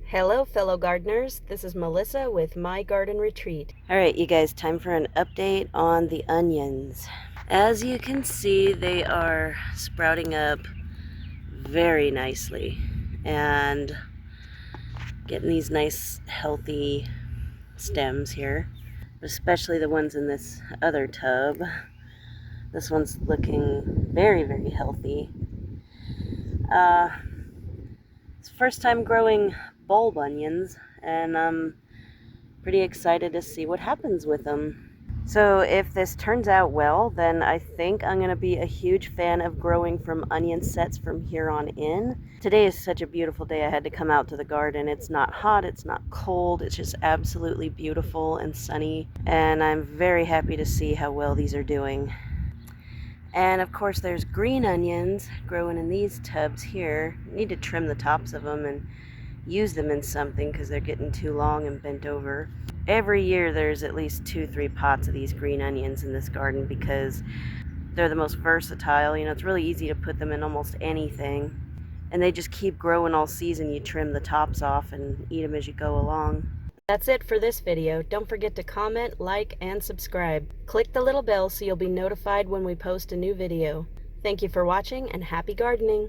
Hello fellow gardeners, this is Melissa with My Garden Retreat. Alright you guys, time for an update on the onions. As you can see, they are sprouting up very nicely and getting these nice healthy stems here, especially the ones in this other tub. This one's looking very healthy. It's first time growing bulb onions, and I'm pretty excited to see what happens with them. So if this turns out well, then I think I'm going to be a huge fan of growing from onion sets from here on in. Today is such a beautiful day. I had to come out to the garden. It's not hot, it's not cold, it's just absolutely beautiful and sunny, and I'm very happy to see how well these are doing. And of course there's green onions growing in these tubs here. I need to trim the tops of them and use them in something because they're getting too long and bent over. Every year there's at least 2-3 pots of these green onions in this garden because they're the most versatile. You know, it's really easy to put them in almost anything, and they just keep growing all season. You trim the tops off and eat them as you go along. That's it for this video. Don't forget to comment, like, and subscribe. Click the little bell so you'll be notified when we post a new video. Thank you for watching and happy gardening!